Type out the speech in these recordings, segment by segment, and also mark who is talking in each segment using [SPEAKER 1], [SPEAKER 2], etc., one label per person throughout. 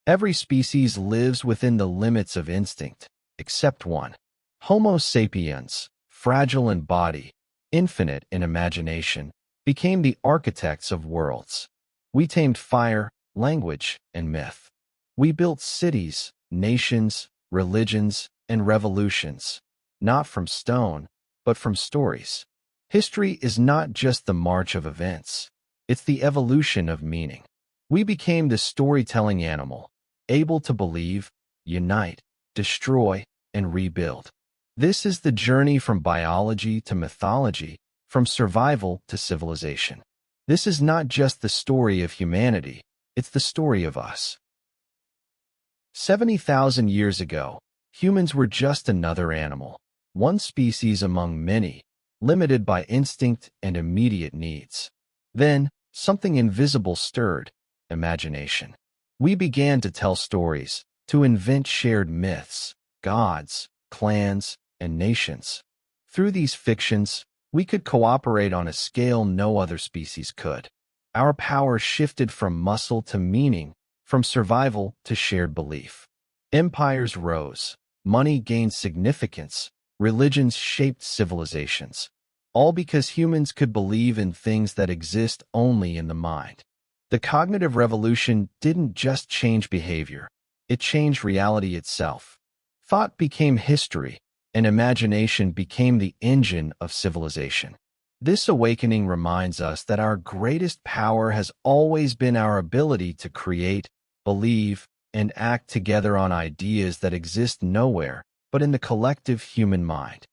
[SPEAKER 1] Every species lives within the limits of instinct, except one. Homo sapiens, fragile in body, infinite in imagination, became the architects of worlds. We tamed fire, language, and myth. We built cities, nations, religions, and revolutions, not from stone, but from stories. History is not just the march of events. It's the evolution of meaning. We became the storytelling animal, able to believe, unite, destroy, and rebuild. This is the journey from biology to mythology, from survival to civilization. This is not just the story of humanity, it's the story of us. 70,000 years ago, humans were just another animal, one species among many, limited by instinct and immediate needs. Then, something invisible stirred: imagination. We began to tell stories, to invent shared myths, gods, clans, and nations. Through these fictions, we could cooperate on a scale no other species could. Our power shifted from muscle to meaning, from survival to shared belief. Empires rose, money gained significance, religions shaped civilizations, all because humans could believe in things that exist only in the mind. The cognitive revolution didn't just change behavior, it changed reality itself. Thought became history, and imagination became the engine of civilization. This awakening reminds us that our greatest power has always been our ability to create, believe, and act together on ideas that exist nowhere but in the collective human mind.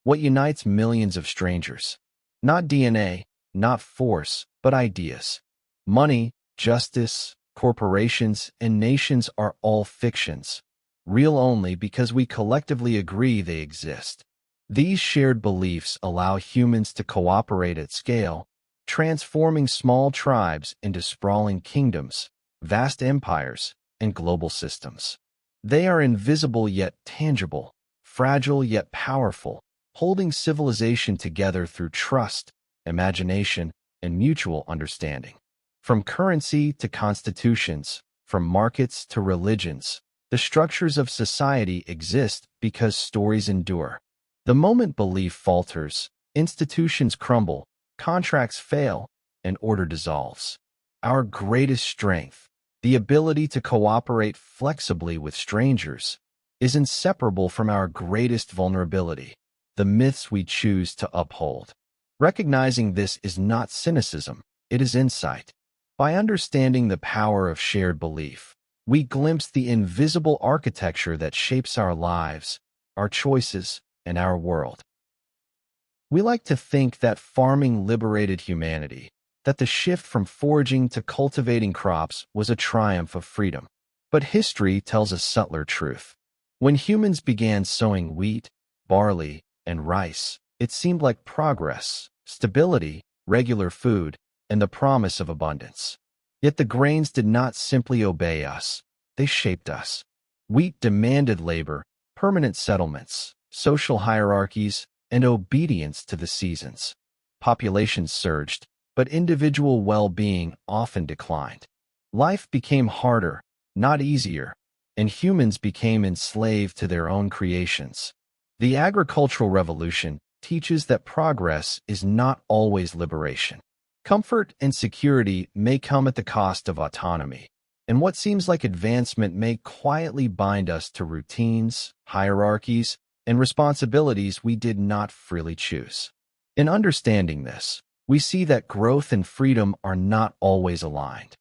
[SPEAKER 1] What unites millions of strangers? Not DNA, not force, but ideas. Money, justice, corporations, and nations are all fictions, real only because we collectively agree they exist. These shared beliefs allow humans to cooperate at scale, transforming small tribes into sprawling kingdoms, vast empires, and global systems. They are invisible yet tangible, fragile yet powerful, holding civilization together through trust, imagination, and mutual understanding. From currency to constitutions, from markets to religions, the structures of society exist because stories endure. The moment belief falters, institutions crumble, contracts fail, and order dissolves. Our greatest strength, the ability to cooperate flexibly with strangers, is inseparable from our greatest vulnerability, the myths we choose to uphold. Recognizing this is not cynicism, it is insight. By understanding the power of shared belief, we glimpse the invisible architecture that shapes our lives, our choices, and our world. We like to think that farming liberated humanity, that the shift from foraging to cultivating crops was a triumph of freedom. But history tells a subtler truth. When humans began sowing wheat, barley, and rice, it seemed like progress, stability, regular food, and the promise of abundance. Yet the grains did not simply obey us, they shaped us. Wheat demanded labor, permanent settlements, social hierarchies, and obedience to the seasons. Populations surged, but individual well-being often declined. Life became harder, not easier, and humans became enslaved to their own creations. The agricultural revolution teaches that progress is not always liberation. Comfort and security may come at the cost of autonomy, and what seems like advancement may quietly bind us to routines, hierarchies, and responsibilities we did not freely choose. In understanding this, we see that growth and freedom are not always aligned.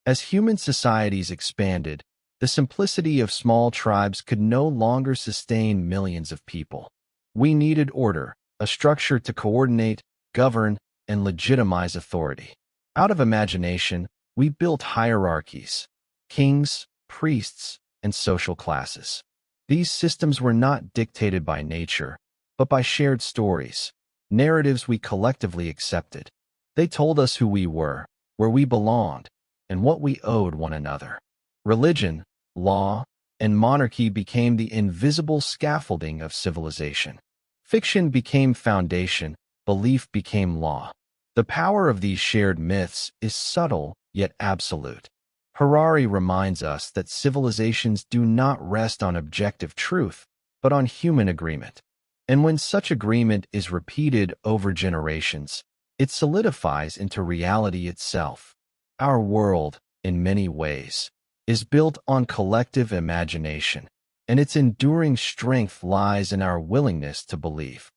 [SPEAKER 1] As human societies expanded, the simplicity of small tribes could no longer sustain millions of people. We needed order, a structure to coordinate, govern, and legitimize authority. Out of imagination, we built hierarchies, kings, priests, and social classes. These systems were not dictated by nature, but by shared stories, narratives we collectively accepted. They told us who we were, where we belonged, and what we owed one another. Religion, law, and monarchy became the invisible scaffolding of civilization. Fiction became foundation, belief became law. The power of these shared myths is subtle yet absolute. Harari reminds us that civilizations do not rest on objective truth, but on human agreement. And when such agreement is repeated over generations, it solidifies into reality itself. Our world, in many ways, is built on collective imagination, and its enduring strength lies in our willingness to believe.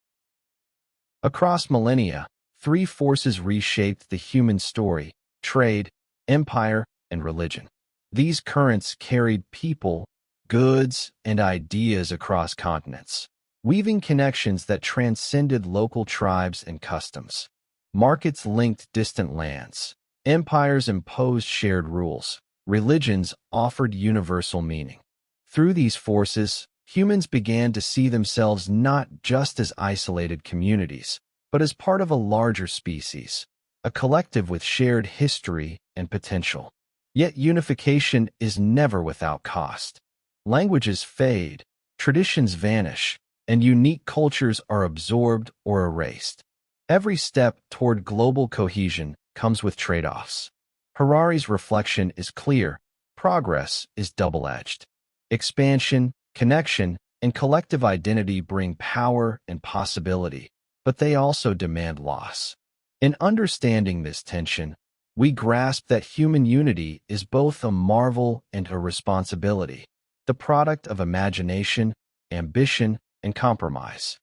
[SPEAKER 1] Across millennia, three forces reshaped the human story: trade, empire, and religion. These currents carried people, goods, and ideas across continents, weaving connections that transcended local tribes and customs. Markets linked distant lands. Empires imposed shared rules. Religions offered universal meaning. Through these forces, humans began to see themselves not just as isolated communities, but as part of a larger species, a collective with shared history and potential. Yet unification is never without cost. Languages fade, traditions vanish, and unique cultures are absorbed or erased. Every step toward global cohesion comes with trade-offs. Harari's reflection is clear: progress is double-edged. Expansion, connection, and collective identity bring power and possibility, but they also demand loss. In understanding this tension, we grasp that human unity is both a marvel and a responsibility, the product of imagination, ambition, and compromise.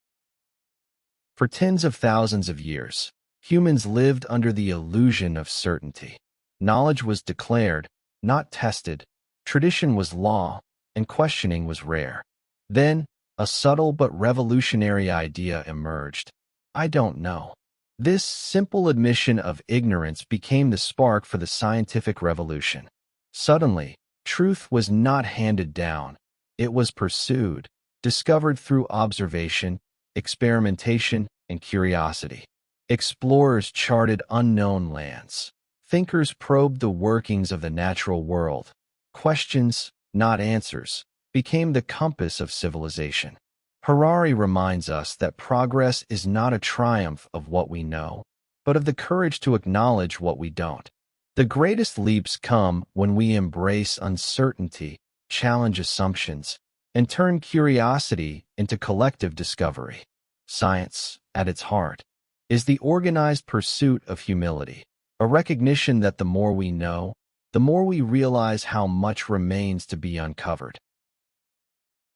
[SPEAKER 1] For tens of thousands of years, humans lived under the illusion of certainty. Knowledge was declared, not tested. Tradition was law, and questioning was rare. Then, a subtle but revolutionary idea emerged: I don't know. This simple admission of ignorance became the spark for the scientific revolution. Suddenly, truth was not handed down. It was pursued, discovered through observation, experimentation, and curiosity. Explorers charted unknown lands. Thinkers probed the workings of the natural world. Questions, not answers, became the compass of civilization. Harari reminds us that progress is not a triumph of what we know, but of the courage to acknowledge what we don't. The greatest leaps come when we embrace uncertainty, challenge assumptions, and turn curiosity into collective discovery. Science, at its heart, is the organized pursuit of humility, a recognition that the more we know, the more we realize how much remains to be uncovered.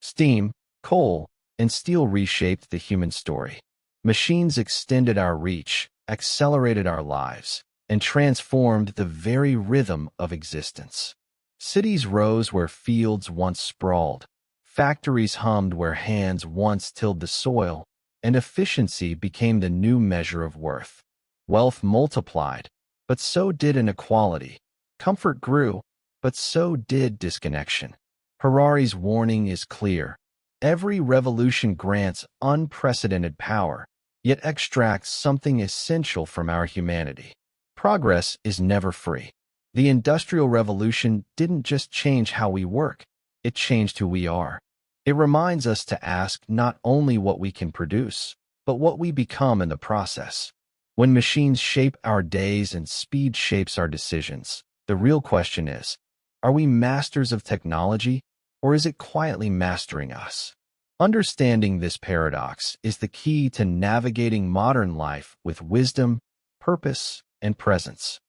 [SPEAKER 1] Steam, coal, and steel reshaped the human story. Machines extended our reach, accelerated our lives, and transformed the very rhythm of existence. Cities rose where fields once sprawled. Factories hummed where hands once tilled the soil, and efficiency became the new measure of worth. Wealth multiplied, but so did inequality. Comfort grew, but so did disconnection. Harari's warning is clear. Every revolution grants unprecedented power, yet extracts something essential from our humanity. Progress is never free. The Industrial Revolution didn't just change how we work, it changed who we are. It reminds us to ask not only what we can produce, but what we become in the process. When machines shape our days and speed shapes our decisions, the real question is, are we masters of technology, or is it quietly mastering us? Understanding this paradox is the key to navigating modern life with wisdom, purpose, and presence.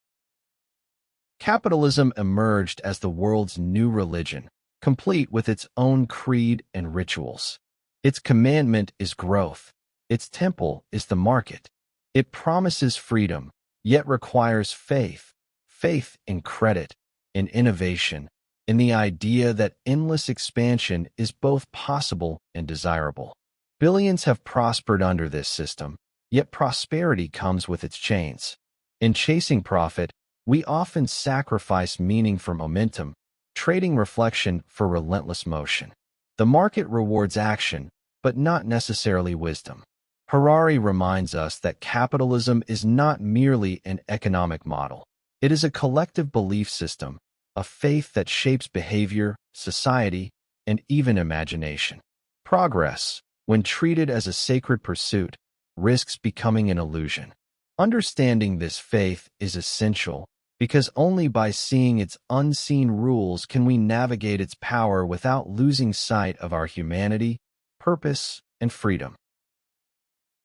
[SPEAKER 1] Capitalism emerged as the world's new religion, complete with its own creed and rituals. Its commandment is growth. Its temple is the market. It promises freedom, yet requires faith in credit, in innovation, in the idea that endless expansion is both possible and desirable. Billions have prospered under this system, yet prosperity comes with its chains. In chasing profit, we often sacrifice meaning for momentum, trading reflection for relentless motion. The market rewards action, but not necessarily wisdom. Harari reminds us that capitalism is not merely an economic model. It is a collective belief system, a faith that shapes behavior, society, and even imagination. Progress, when treated as a sacred pursuit, risks becoming an illusion. Understanding this faith is essential because only by seeing its unseen rules can we navigate its power without losing sight of our humanity, purpose, and freedom.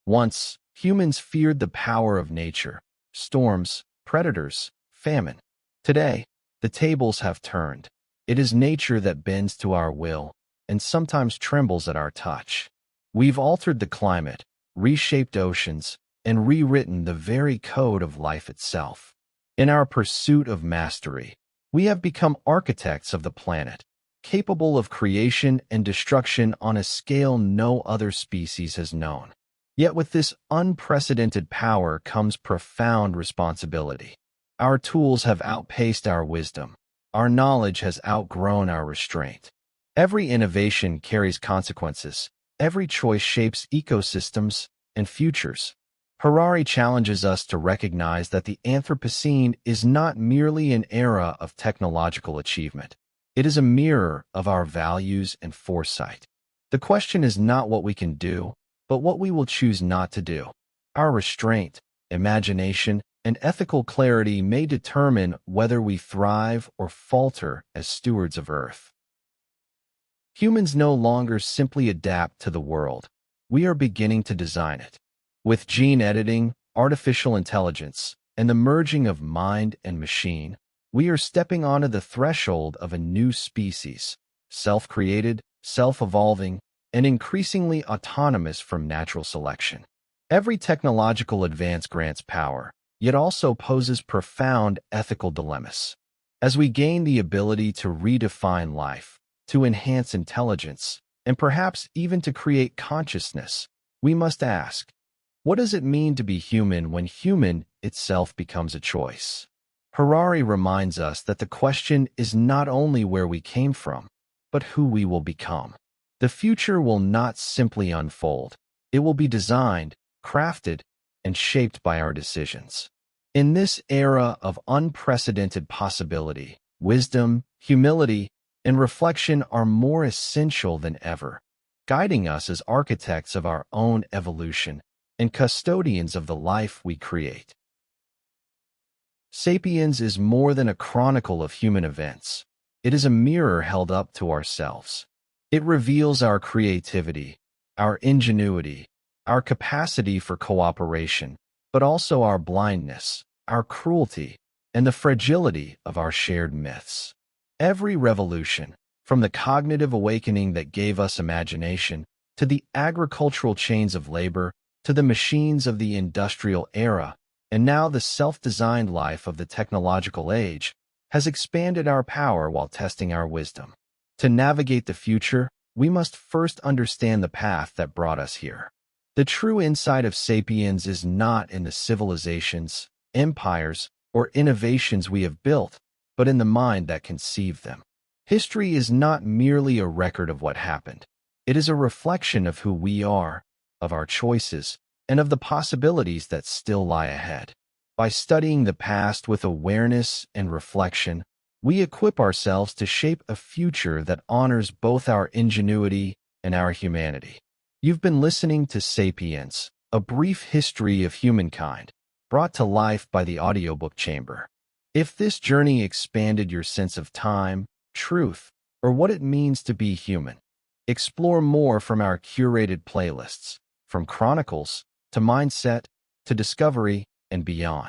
[SPEAKER 1] Once, humans feared the power of nature, storms, predators, famine. Today, the tables have turned. It is nature that bends to our will and sometimes trembles at our touch. We've altered the climate, reshaped oceans, and rewritten the very code of life itself. In our pursuit of mastery, we have become architects of the planet, capable of creation and destruction on a scale no other species has known. Yet with this unprecedented power comes profound responsibility. Our tools have outpaced our wisdom. Our knowledge has outgrown our restraint. Every innovation carries consequences. Every choice shapes ecosystems and futures. Harari challenges us to recognize that the Anthropocene is not merely an era of technological achievement. It is a mirror of our values and foresight. The question is not what we can do, but what we will choose not to do. Our restraint, imagination, and ethical clarity may determine whether we thrive or falter as stewards of Earth. Humans no longer simply adapt to the world. We are beginning to design it. With gene editing, artificial intelligence, and the merging of mind and machine, we are stepping onto the threshold of a new species, self-created, self-evolving, and increasingly autonomous from natural selection. Every technological advance grants power, yet also poses profound ethical dilemmas. As we gain the ability to redefine life, to enhance intelligence, and perhaps even to create consciousness, we must ask, what does it mean to be human when human itself becomes a choice? Harari reminds us that the question is not only where we came from, but who we will become. The future will not simply unfold. It will be designed, crafted, and shaped by our decisions. In this era of unprecedented possibility, wisdom, humility, and reflection are more essential than ever, guiding us as architects of our own evolution and custodians of the life we create. Sapiens is more than a chronicle of human events. It is a mirror held up to ourselves. It reveals our creativity, our ingenuity, our capacity for cooperation, but also our blindness, our cruelty, and the fragility of our shared myths. Every revolution, from the cognitive awakening that gave us imagination, to the agricultural chains of labor, to the machines of the industrial era, and now the self-designed life of the technological age, has expanded our power while testing our wisdom. To navigate the future, we must first understand the path that brought us here. The true insight of Sapiens is not in the civilizations, empires, or innovations we have built, but in the mind that conceived them. History is not merely a record of what happened. It is a reflection of who we are, of our choices, and of the possibilities that still lie ahead. By studying the past with awareness and reflection, we equip ourselves to shape a future that honors both our ingenuity and our humanity. You've been listening to Sapiens, a brief history of humankind, brought to life by the Audiobook Chamber. If this journey expanded your sense of time, truth, or what it means to be human, explore more from our curated playlists, from Chronicles to Mindset to Discovery and beyond.